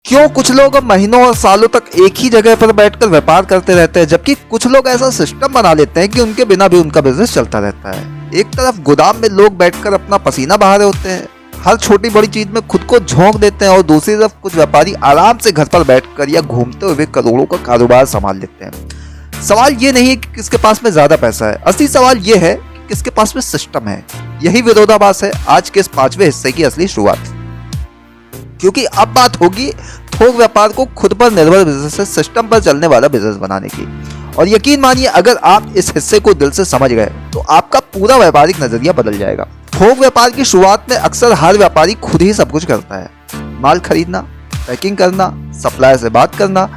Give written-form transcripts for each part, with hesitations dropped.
क्यों कुछ लोग महीनों और सालों तक एक ही जगह पर बैठकर व्यापार करते रहते हैं, जबकि कुछ लोग ऐसा सिस्टम बना लेते हैं कि उनके बिना भी उनका बिजनेस चलता रहता है। एक तरफ गोदाम में लोग बैठकर अपना पसीना बहा रहे होते हैं, हर छोटी बड़ी चीज में खुद को झोंक देते हैं, और दूसरी तरफ कुछ व्यापारी आराम से घर पर बैठकर या घूमते हुए करोड़ों का कारोबार संभाल लेते हैं। सवाल ये नहीं है कि किसके पास में ज्यादा पैसा है, असली सवाल ये है कि किसके पास में सिस्टम है। यही विरोधाभास है आज के इस 5वें हिस्से की असली शुरुआत, क्योंकि अब बात होगी थोक व्यापार को खुद पर निर्भर बिजनेस से सिस्टम पर चलने वाला बिजनेस बनाने की। और यकीन मानिए, अगर आप इस हिस्से को दिल से समझ गए तो आपका पूरा व्यापारिक नजरिया बदल जाएगा। थोक व्यापार की शुरुआत में अक्सर हर व्यापारी खुद ही सब कुछ करता है। माल खरीदना, पैकिंग करना, सप्लायर से बात करना,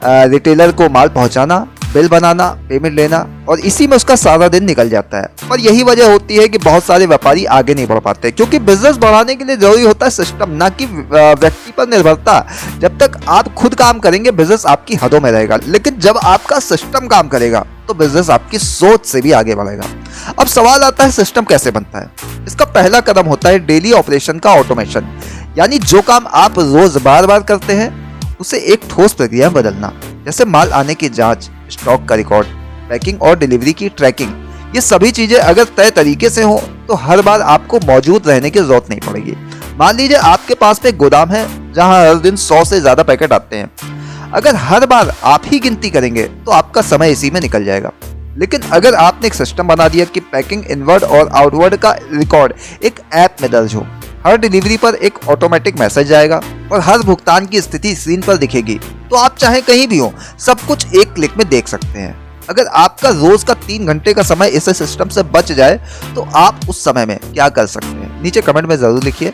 रिटेलर को माल पहुंचाना, बिल बनाना, पेमेंट लेना, और इसी में उसका सारा दिन निकल जाता है। पर यही वजह होती है कि बहुत सारे व्यापारी आगे नहीं बढ़ पाते, क्योंकि बिजनेस बढ़ाने के लिए जरूरी होता है सिस्टम, ना कि व्यक्ति पर निर्भरता। जब तक आप खुद काम करेंगे बिजनेस आपकी हदों में रहेगा, लेकिन जब आपका सिस्टम काम करेगा तो बिजनेस आपकी सोच से भी आगे बढ़ेगा। अब सवाल आता है, सिस्टम कैसे बनता है? इसका पहला कदम होता है डेली ऑपरेशन का ऑटोमेशन, यानी जो काम आप रोज बार बार करते हैं उसे एक ठोस प्रक्रिया में बदलना। जैसे माल आने की जांच, स्टॉक का रिकॉर्ड, पैकिंग और डिलीवरी की ट्रैकिंग। ये सभी चीजें अगर तय तरीके से हो तो हर बार आपको मौजूद रहने की जरूरत नहीं पड़ेगी। मान लीजिए आपके पास में एक गोदाम है जहां हर दिन 100 से ज्यादा पैकेट आते हैं। अगर हर बार आप ही गिनती करेंगे तो आपका समय इसी में निकल जाएगा। लेकिन अगर आपने एक सिस्टम बना दिया कि पैकिंग इनवर्ड और आउटवर्ड का रिकॉर्ड एक ऐप में दर्ज हो, हर डिलीवरी पर एक ऑटोमेटिक मैसेज आएगा और हर भुगतान की स्थिति स्क्रीन पर दिखेगी, तो आप चाहे कहीं भी हो सब कुछ एक क्लिक में देख सकते हैं। अगर आपका रोज का 3 घंटे का समय इस सिस्टम से बच जाए तो आप उस समय में क्या कर सकते हैं, नीचे कमेंट में जरूर लिखिए,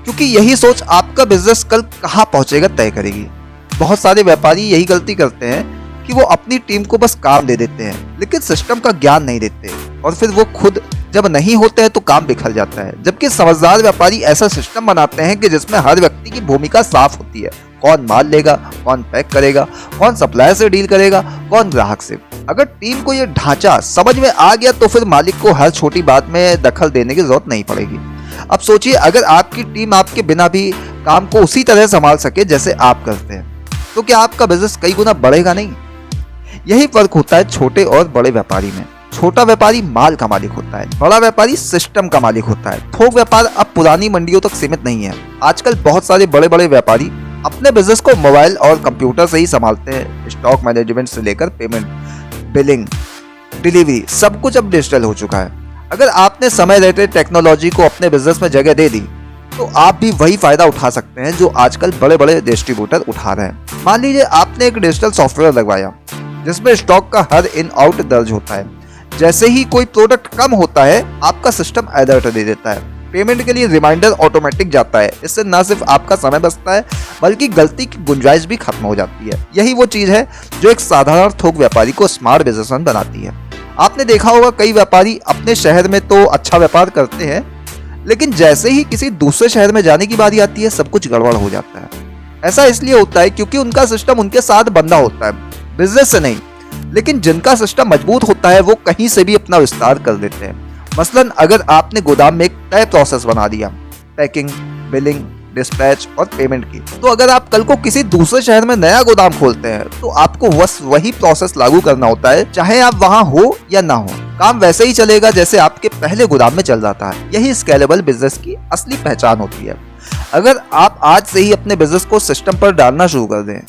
क्योंकि यही सोच आपका बिजनेस कल कहां पहुंचेगा तय करेगी। बहुत सारे व्यापारी यही गलती करते हैं कि वो अपनी टीम को बस काम दे देते हैं, लेकिन सिस्टम का ज्ञान नहीं देते, और फिर वो खुद जब नहीं होते हैं तो काम बिखर जाता है। जबकि समझदार व्यापारी ऐसा सिस्टम बनाते हैं कि जिसमें हर व्यक्ति की भूमिका साफ होती है। कौन माल लेगा, कौन पैक करेगा, कौन सप्लायर से डील करेगा, कौन ग्राहक से। अगर टीम को ये ढांचा समझ में आ गया तो फिर मालिक को हर छोटी बात में दखल देने की जरूरत नहीं पड़ेगी। अब सोचिए, अगर आपकी टीम आपके बिना भी काम को उसी तरह संभाल सके जैसे आप करते हैं, तो क्या आपका बिजनेस कई गुना बढ़ेगा नहीं? यही फर्क होता है छोटे और बड़े व्यापारी में। छोटा व्यापारी माल का मालिक होता है, बड़ा व्यापारी सिस्टम का मालिक होता है। थोक व्यापार अब पुरानी मंडियों तक सीमित नहीं है। आजकल बहुत सारे बड़े बड़े व्यापारी अपने बिजनेस को मोबाइल और कंप्यूटर से ही संभालते हैं। स्टॉक मैनेजमेंट से लेकर पेमेंट, बिलिंग, डिलीवरी, सब कुछ अब डिजिटल हो चुका है। अगर आपने समय रहते टेक्नोलॉजी को अपने बिजनेस में जगह दे दी तो आप भी वही फायदा उठा सकते हैं जो आजकल बड़े बड़े डिस्ट्रीब्यूटर उठा रहे हैं। मान लीजिए आपने एक डिजिटल सॉफ्टवेयर लगवाया जिसमें स्टॉक का हर इन आउट दर्ज होता है। जैसे ही कोई प्रोडक्ट कम होता है आपका सिस्टम अलर्ट दे देता है। पेमेंट के लिए रिमाइंडर ऑटोमेटिक जाता है। इससे न सिर्फ आपका समय बचता है बल्कि गलती की गुंजाइश भी खत्म हो जाती है। यही वो चीज है जो एक साधारण थोक व्यापारी को स्मार्ट बिजनेसमैन बनाती है। आपने देखा होगा कई व्यापारी अपने शहर में तो अच्छा व्यापार करते हैं, लेकिन जैसे ही किसी दूसरे शहर में जाने की बारी आती है सब कुछ गड़बड़ हो जाता है। ऐसा इसलिए होता है क्योंकि उनका सिस्टम उनके साथ बंधा होता है, बिजनेस से नहीं। लेकिन जिनका सिस्टम मजबूत होता है वो कहीं से भी अपना विस्तार कर देते हैं। मसलन अगर आपने गोदाम में एक तय प्रोसेस बना दिया, पैकिंग, बिलिंग, डिस्पैच और पेमेंट की, तो अगर आप कल को किसी दूसरे शहर में नया गोदाम खोलते हैं तो आपको बस वही प्रोसेस लागू करना होता है, चाहे आप वहां हो या ना हो। काम वैसे ही चलेगा जैसे आपके पहले गोदाम में चल रहा है। यही स्केलेबल बिजनेस की असली पहचान होती है। अगर आप आज से ही अपने बिजनेस को सिस्टम पर डालना शुरू कर दें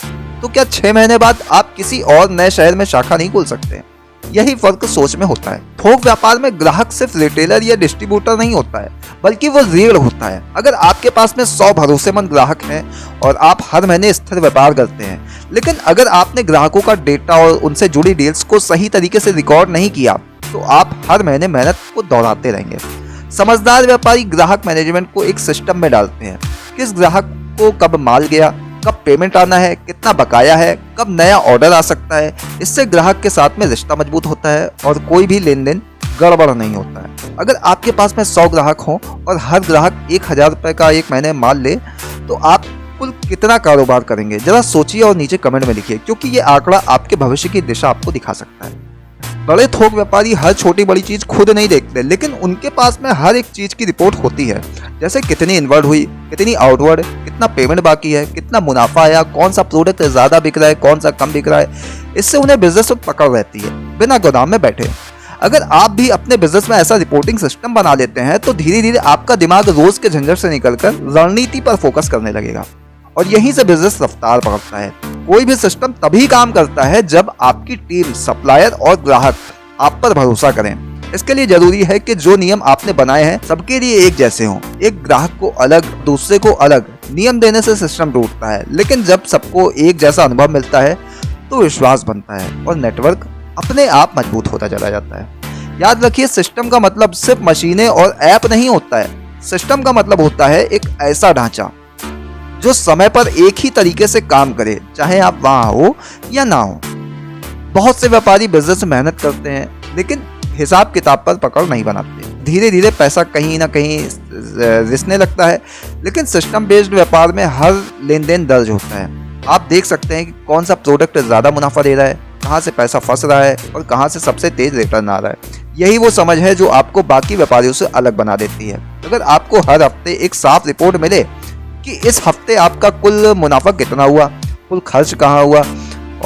तो क्या 6 महीने बाद आप किसी और नए शहर में शाखा नहीं खोल सकते? यही फर्क सोच में होता है। थोक व्यापार में ग्राहक सिर्फ रिटेलर या डिस्ट्रीब्यूटर नहीं होता है, बल्कि वो रीढ़ होता है। अगर आपके पास में 100 भरोसेमंद ग्राहक हैं और आप हर महीने स्थिर व्यापार करते हैं, लेकिन अगर आपने ग्राहकों का डेटा और उनसे जुड़ी डील्स को सही तरीके से रिकॉर्ड नहीं किया तो आप हर महीने मेहनत को दोहराते रहेंगे। समझदार व्यापारी ग्राहक मैनेजमेंट को एक सिस्टम में डालते हैं। किस ग्राहक को कब माल गया, कब पेमेंट आना है, कितना बकाया है, कब नया ऑर्डर आ सकता है। इससे ग्राहक के साथ में रिश्ता मजबूत होता है और कोई भी लेन देन गड़बड़ नहीं होता है। अगर आपके पास में 100 ग्राहक हों और हर ग्राहक 1000 रुपए का एक महीने माल ले तो आप कुल कितना कारोबार करेंगे? जरा सोचिए और नीचे कमेंट में लिखिए, क्योंकि ये आंकड़ा आपके भविष्य की दिशा आपको दिखा सकता है। बड़े थोक व्यापारी हर छोटी बड़ी चीज खुद नहीं देखते, लेकिन उनके पास में हर एक चीज की रिपोर्ट होती है। जैसे कितनी इनवर्ड हुई, कितनी आउटवर्ड, कितना पेमेंट बाकी है, कितना मुनाफा आया, कौन सा प्रोडक्ट ज्यादा बिक रहा है, कौन सा कम बिक रहा है। इससे उन्हें बिजनेस में पकड़ रहती है बिना गोदाम में बैठे। अगर आप भी अपने बिजनेस में ऐसा रिपोर्टिंग सिस्टम बना लेते हैं तो धीरे धीरे आपका दिमाग रोज के झंझट से निकलकर रणनीति पर फोकस करने लगेगा और यहीं से बिजनेस रफ्तार पकड़ता है। कोई भी सिस्टम तभी काम करता है जब आपकी टीम, सप्लायर और ग्राहक आप पर भरोसा करें। इसके लिए जरूरी है कि जो नियम आपने बनाए हैं सबके लिए एक जैसे हों। एक ग्राहक को अलग, दूसरे को अलग नियम देने से सिस्टम टूटता है, लेकिन जब सबको एक जैसा अनुभव मिलता है तो विश्वास बनता है और नेटवर्क अपने आप मजबूत होता चला जाता है। याद रखिए, सिस्टम का मतलब सिर्फ मशीनें और ऐप नहीं होता है। सिस्टम का मतलब होता है एक ऐसा ढांचा जो समय पर एक ही तरीके से काम करे, चाहे आप वहां हो या ना हो। बहुत से व्यापारी बिजनेस में मेहनत करते हैं लेकिन हिसाब किताब पर पकड़ नहीं बनाते। धीरे धीरे पैसा कहीं ना कहीं रिसने लगता है, लेकिन सिस्टम बेस्ड व्यापार में हर लेन देन दर्ज होता है। आप देख सकते हैं कि कौन सा प्रोडक्ट ज्यादा मुनाफा दे रहा है, कहाँ से पैसा फंस रहा है और कहाँ से सबसे तेज रिटर्न आ रहा है। यही वो समझ है जो आपको बाकी व्यापारियों से अलग बना देती है। अगर आपको हर हफ्ते एक साफ रिपोर्ट मिले कि इस हफ्ते आपका कुल मुनाफा कितना हुआ, कुल खर्च कहाँ हुआ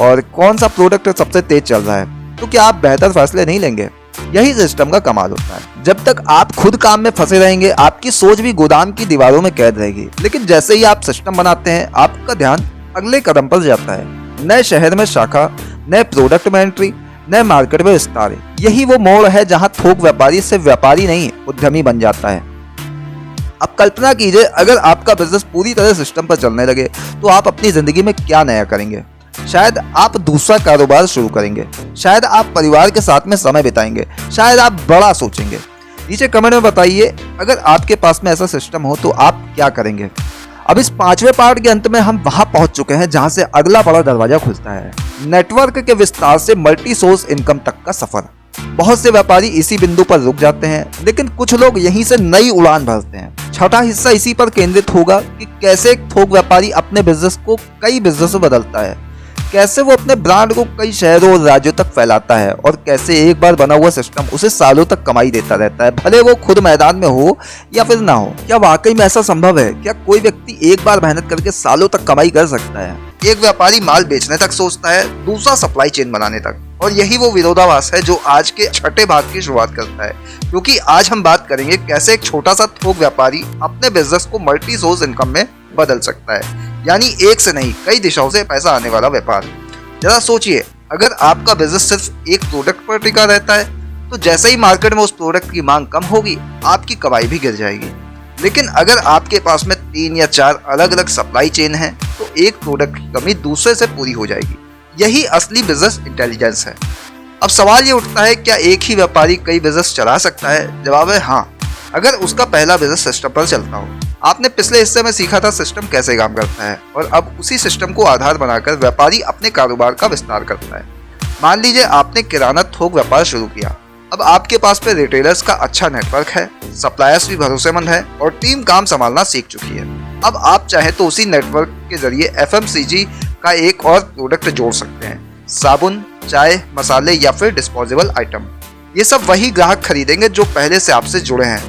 और कौन सा प्रोडक्ट सबसे तेज चल रहा है, तो क्या आप बेहतर फैसले नहीं लेंगे? यही सिस्टम का कमाल होता है। जब तक आप खुद काम में फंसे रहेंगे, आपकी सोच भी गोदाम की दीवारों में कैद रहेगी। लेकिन जैसे ही आप सिस्टम बनाते हैं, आपका ध्यान अगले कदम पर जाता है। नए शहर में शाखा, नए प्रोडक्ट में एंट्री, नए मार्केट में विस्तार। यही वो मोड़ है जहां थोक व्यापारी सिर्फ व्यापारी नहीं, उद्यमी बन जाता है। अब कल्पना कीजिए, अगर आपका बिजनेस पूरी तरह सिस्टम पर चलने लगे तो आप अपनी जिंदगी में क्या नया करेंगे? शायद आप दूसरा कारोबार शुरू करेंगे, शायद आप परिवार के साथ में समय बिताएंगे, शायद आप बड़ा सोचेंगे। नीचे कमेंट में बताइए, अगर आपके पास में ऐसा सिस्टम हो तो आप क्या करेंगे? अब इस 5वें पार्ट के अंत में हम वहां पहुंच चुके हैं जहां से अगला बड़ा दरवाजा खुलता है, नेटवर्क के विस्तार से मल्टी सोर्स इनकम तक का सफर। बहुत से व्यापारी इसी बिंदु पर रुक जाते हैं, लेकिन कुछ लोग यहीं से नई उड़ान भरते हैं। छठा हिस्सा इसी पर केंद्रित होगा कि कैसे एक थोक व्यापारी अपने बिजनेस को कई बिजनेस में बदलता है, कैसे वो अपने ब्रांड को कई शहरों और राज्यों तक फैलाता है और कैसे एक बार बना हुआ सिस्टम उसे सालों तक कमाई देता रहता है, भले वो खुद मैदान में हो या फिर ना हो। क्या वाकई में ऐसा संभव है? क्या कोई व्यक्ति एक बार मेहनत करके सालों तक कमाई कर सकता है? एक व्यापारी माल बेचने तक सोचता है, दूसरा सप्लाई चेन बनाने तक, और यही वो विरोधाभास है जो आज के छठे भाग की शुरुआत करता है। क्योंकि आज हम बात करेंगे कैसे एक छोटा सा थोक व्यापारी अपने बिजनेस को मल्टी सोर्स इनकम में बदल सकता है, यानी एक से नहीं कई दिशाओं से पैसा आने वाला व्यापार। जरा सोचिए, अगर आपका बिजनेस सिर्फ एक प्रोडक्ट पर टिका रहता है तो जैसे ही मार्केट में उस प्रोडक्ट की मांग कम होगी, आपकी कमाई भी गिर जाएगी। लेकिन अगर आपके पास में 3 या 4 अलग अलग सप्लाई चेन है तो एक प्रोडक्ट की कमी दूसरे से पूरी हो जाएगी। यही असली बिजनेस इंटेलिजेंस है। अब सवाल ये उठता है, क्या एक ही व्यापारी कई बिजनेस चला सकता है? जवाब है हाँ, अगर उसका पहला बिजनेस सिस्टम पर चलता हो। आपने पिछले हिस्से में सीखा था सिस्टम कैसे काम करता है, और अब उसी सिस्टम को आधार बनाकर व्यापारी अपने कारोबार का विस्तार करता है। मान लीजिए आपने किराना थोक व्यापार शुरू किया। अब आपके पास पे रिटेलर्स का अच्छा नेटवर्क है, सप्लायर्स भी भरोसेमंद है और टीम काम संभालना सीख चुकी है। अब आप चाहे तो उसी नेटवर्क के जरिए FMCG का एक और प्रोडक्ट जोड़ सकते हैं, साबुन, चाय, मसाले या फिर डिस्पोजेबल आइटम। ये सब वही ग्राहक खरीदेंगे जो पहले से आपसे जुड़े हैं।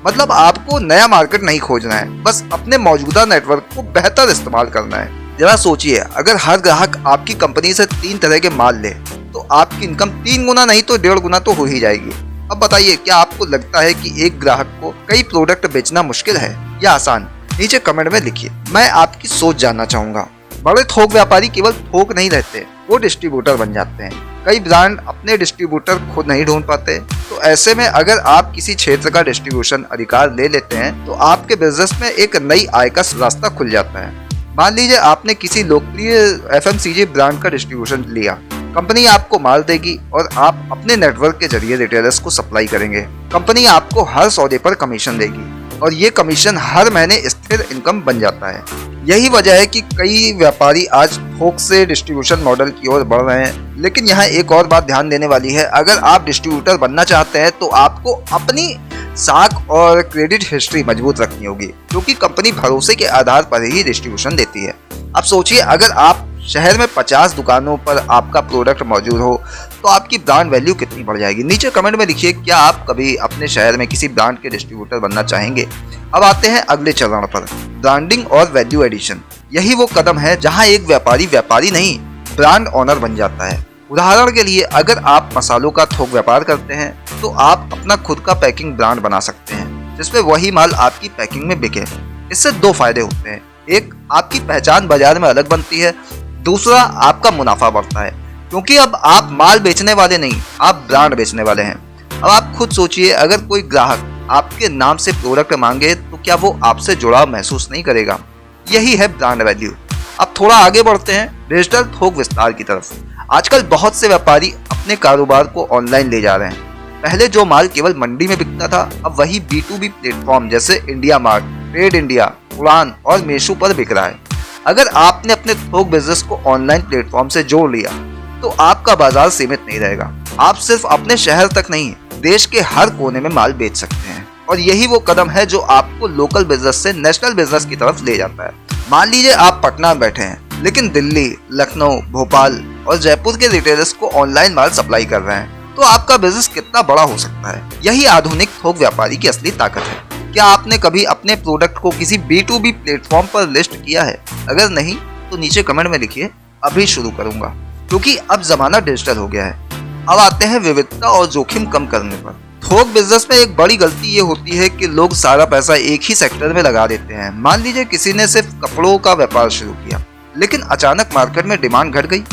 मतलब आपको नया मार्केट नहीं खोजना है, बस अपने मौजूदा नेटवर्क को बेहतर इस्तेमाल करना है। जरा सोचिए, अगर हर ग्राहक आपकी कंपनी से 3 तरह के माल ले तो आपकी इनकम 3 गुना नहीं तो 1.5 गुना तो हो ही जाएगी। अब बताइए, क्या आपको लगता है कि एक ग्राहक को कई प्रोडक्ट बेचना मुश्किल है या आसान? नीचे कमेंट में लिखिए, मैं आपकी सोच जानना चाहूंगा। बड़े थोक व्यापारी केवल थोक नहीं रहते, वो डिस्ट्रीब्यूटर बन जाते हैं। कई ब्रांड अपने डिस्ट्रीब्यूटर खुद नहीं ढूंढ पाते, तो ऐसे में अगर आप किसी क्षेत्र का डिस्ट्रीब्यूशन अधिकार ले लेते हैं तो आपके बिजनेस में एक नई आय का रास्ता खुल जाता है। मान लीजिए आपने किसी लोकप्रिय FMCG ब्रांड का डिस्ट्रीब्यूशन लिया। कंपनी आपको माल देगी और आप अपने नेटवर्क के जरिए रिटेलर्स को सप्लाई करेंगे। कंपनी आपको हर सौदे पर कमीशन देगी और ये कमीशन हर महीने स्थिर इनकम बन जाता है। यही वजह है कि कई व्यापारी आज थोक से डिस्ट्रीब्यूशन मॉडल की ओर बढ़ रहे हैं। लेकिन यहाँ एक और बात ध्यान देने वाली है, अगर आप डिस्ट्रीब्यूटर बनना चाहते हैं तो आपको अपनी साख और क्रेडिट हिस्ट्री मजबूत रखनी होगी, क्योंकि कंपनी भरोसे के आधार पर ही डिस्ट्रीब्यूशन देती है। अब सोचिए, अगर आप शहर में 50 दुकानों पर आपका प्रोडक्ट मौजूद हो तो आपकी ब्रांड वैल्यू कितनी बढ़ जाएगी। नीचे कमेंट में लिखिए, क्या आप कभी अपने शहर में किसी ब्रांड के डिस्ट्रीब्यूटर बनना चाहेंगे। अब आते हैं अगले चरण पर, ब्रांडिंग और वैल्यू एडिशन। यही वो कदम है जहां एक व्यापारी नहीं ब्रांड ओनर बन जाता है। उदाहरण के लिए, अगर आप मसालों का थोक व्यापार करते हैं तो आप अपना खुद का पैकिंग ब्रांड बना सकते हैं जिसमें वही माल आपकी पैकिंग में बिके। इससे दो फायदे होते हैं, एक आपकी पहचान बाजार में अलग बनती है, दूसरा आपका मुनाफा बढ़ता है क्योंकि अब आप माल बेचने वाले नहीं, आप ब्रांड बेचने वाले हैं। अब आप खुद सोचिए, अगर कोई ग्राहक आपके नाम से प्रोडक्ट मांगे तो क्या वो आपसे जुड़ाव महसूस नहीं करेगा। यही है ब्रांड वैल्यू। अब थोड़ा आगे बढ़ते हैं डिजिटल थोक विस्तार की तरफ। आजकल बहुत से व्यापारी अपने कारोबार को ऑनलाइन ले जा रहे हैं। पहले जो माल केवल मंडी में बिकता था, अब वही B2B प्लेटफॉर्म जैसे इंडिया मार्ट, ट्रेड इंडिया, उड़ान और मीशो पर बिक रहा है। अगर आपने अपने थोक बिजनेस को ऑनलाइन प्लेटफॉर्म से जोड़ लिया तो आपका बाजार सीमित नहीं रहेगा। आप सिर्फ अपने शहर तक नहीं, देश के हर कोने में माल बेच सकते हैं। और यही वो कदम है जो आपको लोकल बिजनेस से नेशनल बिजनेस की तरफ ले जाता है। मान लीजिए आप पटना में बैठे हैं लेकिन दिल्ली, लखनऊ, भोपाल और जयपुर के रिटेलर्स को ऑनलाइन माल सप्लाई कर रहे हैं, तो आपका बिजनेस कितना बड़ा हो सकता है। यही आधुनिक थोक व्यापारी की असली ताकत है। क्या आपने कभी अपने प्रोडक्ट को किसी B2B प्लेटफॉर्म पर लिस्ट किया है? अगर नहीं तो नीचे कमेंट में लिखिए, अभी शुरू करूंगा, क्योंकि अब जमाना डिजिटल हो गया है। अब आते हैं विविधता और जोखिम कम करने पर। थोक बिजनेस में एक बड़ी गलती ये होती है कि लोग सारा पैसा एक ही सेक्टर में लगा देते हैं। मान लीजिए किसी ने सिर्फ कपड़ों का व्यापार शुरू किया, लेकिन अचानक मार्केट में डिमांड घट गई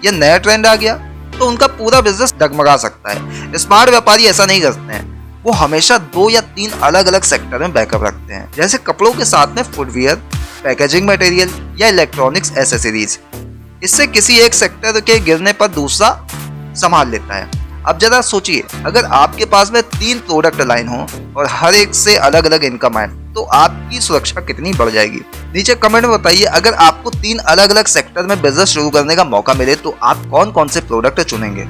या नया ट्रेंड आ गया, तो उनका पूरा बिजनेस डगमगा सकता है। स्मार्ट व्यापारी ऐसा नहीं करते हैं, वो हमेशा 2 या 3 अलग अलग सेक्टर में बैकअप रखते हैं, जैसे कपड़ों के साथ में फुटवियर, पैकेजिंग मटेरियल या इलेक्ट्रॉनिक्स एसेसरीज। इससे किसी एक सेक्टर के गिरने पर दूसरा संभाल लेता है। अब जरा सोचिए, अगर आपके पास में 3 प्रोडक्ट लाइन हो और हर एक से अलग अलग इनकम आए, तो आपकी सुरक्षा कितनी बढ़ जाएगी। नीचे कमेंट में बताइए, अगर आपको 3 अलग अलग सेक्टर में बिजनेस शुरू करने का मौका मिले तो आप कौन कौन से प्रोडक्ट चुनेंगे।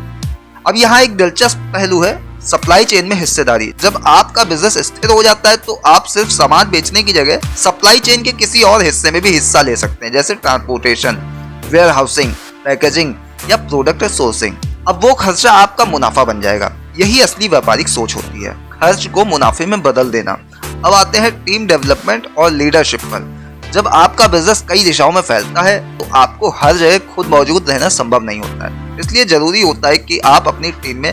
अब यहाँ एक दिलचस्प पहलू है, सप्लाई चेन में हिस्सेदारी। जब आपका बिजनेस स्थिर हो जाता है तो आप सिर्फ सामान बेचने की जगह सप्लाई चेन के किसी और हिस्से में भी हिस्सा ले सकते हैं, जैसे ट्रांसपोर्टेशन, वेयर हाउसिंग, पैकेजिंग या प्रोडक्ट सोर्सिंग। अब वो खर्चा आपका मुनाफा बन जाएगा। यही असली व्यापारिक सोच होती है, खर्च को मुनाफे में बदल देना। अब आते हैं टीम डेवलपमेंट और लीडरशिप पर। जब आपका बिजनेस कई दिशाओं में फैलता है तो आपको हर जगह खुद मौजूद रहना संभव नहीं होता है। इसलिए जरूरी होता है कि आप अपनी टीम में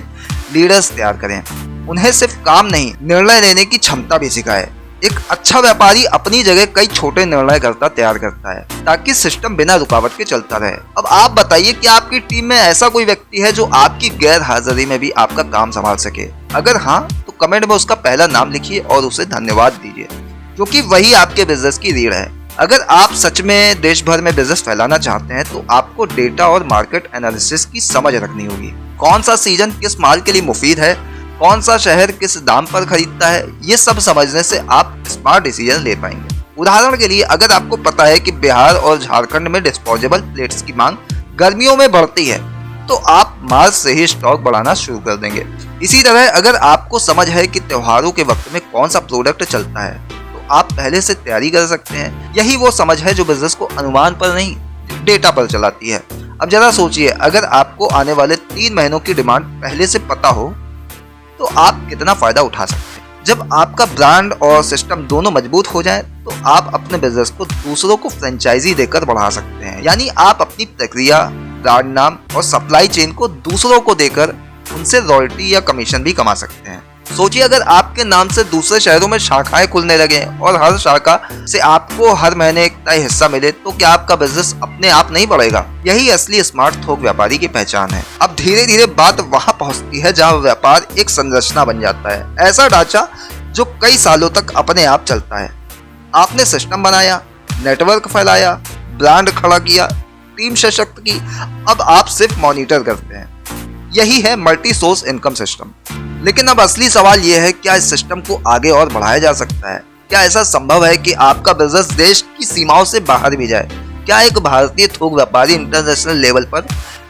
लीडर्स तैयार करें। उन्हें सिर्फ काम नहीं, निर्णय लेने की क्षमता भी सिखाएं। एक अच्छा व्यापारी अपनी जगह कई छोटे निर्णयकर्ता तैयार करता है ताकि सिस्टम बिना रुकावट के चलता रहे। अब आप बताइए कि आपकी टीम में ऐसा कोई व्यक्ति है जो आपकी गैर हाजिरी में भी आपका काम संभाल सके। अगर हाँ, तो कमेंट में उसका पहला नाम लिखिए और उसे धन्यवाद दीजिए, क्योंकि वही आपके बिजनेस की रीढ़ है। अगर आप सच में देश भर में बिजनेस फैलाना चाहते हैं तो आपको डेटा और मार्केट एनालिसिस की समझ रखनी होगी। कौन सा सीजन किस माल के लिए मुफीद है, कौन सा शहर किस दाम पर खरीदता है, ये सब समझने से आप स्मार्ट डिसीजन ले पाएंगे। उदाहरण के लिए, अगर आपको पता है कि बिहार और झारखंड में डिस्पोजेबल प्लेट्स की मांग गर्मियों में बढ़ती है, तो आप मार्च से ही स्टॉक बढ़ाना शुरू कर देंगे। इसी तरह अगर आपको समझ है कि त्योहारों के वक्त में कौन सा प्रोडक्ट चलता है, तो आप पहले से तैयारी कर सकते हैं। यही वो समझ है जो बिजनेस को अनुमान पर नहीं, डेटा पर चलाती है। अब जरा सोचिए, अगर आपको आने वाले 3 महीनों की डिमांड पहले से पता हो तो आप कितना फायदा उठा सकते हैं। जब आपका ब्रांड और सिस्टम दोनों मजबूत हो जाएं, तो आप अपने बिजनेस को दूसरों को फ्रेंचाइजी देकर बढ़ा सकते हैं। यानी आप अपनी प्रक्रिया, ब्रांड नाम और सप्लाई चेन को दूसरों को देकर उनसे रॉयल्टी या कमीशन भी कमा सकते हैं। सोचिए, अगर आपके नाम से दूसरे शहरों में शाखाएं खुलने लगे और हर शाखा से आपको हर महीने एक तय हिस्सा मिले, तो क्या आपका बिजनेस अपने आप नहीं बढ़ेगा। यही असली स्मार्ट थोक व्यापारी की पहचान है। अब धीरे धीरे बात वहां पहुंचती है जहां व्यापार एक संरचना बन जाता है, ऐसा ढांचा जो कई सालों तक अपने आप चलता है। आपने सिस्टम बनाया, नेटवर्क फैलाया, ब्रांड खड़ा किया, टीम सशक्त की, अब आप सिर्फ मॉनिटर करते हैं। यही है मल्टी सोर्स इनकम सिस्टम। लेकिन अब असली सवाल यह है, क्या इस सिस्टम को आगे और बढ़ाया जा सकता है? क्या ऐसा संभव है कि आपका बिजनेस देश की सीमाओं से बाहर भी जाए? क्या एक भारतीय थोक व्यापारी इंटरनेशनल लेवल पर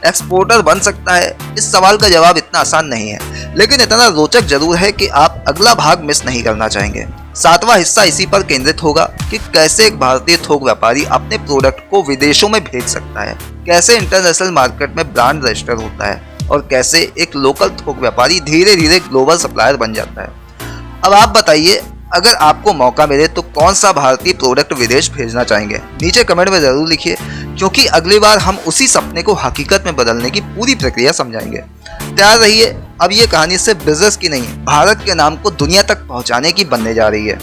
एक्सपोर्टर बन सकता है? इस सवाल का जवाब इतना आसान नहीं है, लेकिन इतना रोचक जरूर है कि आप अगला भाग मिस नहीं करना चाहेंगे। 7वां हिस्सा इसी पर केंद्रित होगा कि कैसे एक भारतीय थोक व्यापारी अपने प्रोडक्ट को विदेशों में भेज सकता है, कैसे इंटरनेशनल मार्केट में ब्रांड रजिस्टर होता है और कैसे एक लोकल थोक व्यापारी धीरे धीरे ग्लोबल सप्लायर बन जाता है। अब आप बताइए, अगर आपको मौका मिले तो कौन सा भारतीय प्रोडक्ट विदेश भेजना चाहेंगे? नीचे कमेंट में जरूर लिखिए, क्योंकि अगली बार हम उसी सपने को हकीकत में बदलने की पूरी प्रक्रिया समझाएंगे। तैयार रहिए, अब ये कहानी सिर्फ बिजनेस की नहीं, भारत के नाम को दुनिया तक पहुंचाने की बनने जा रही है।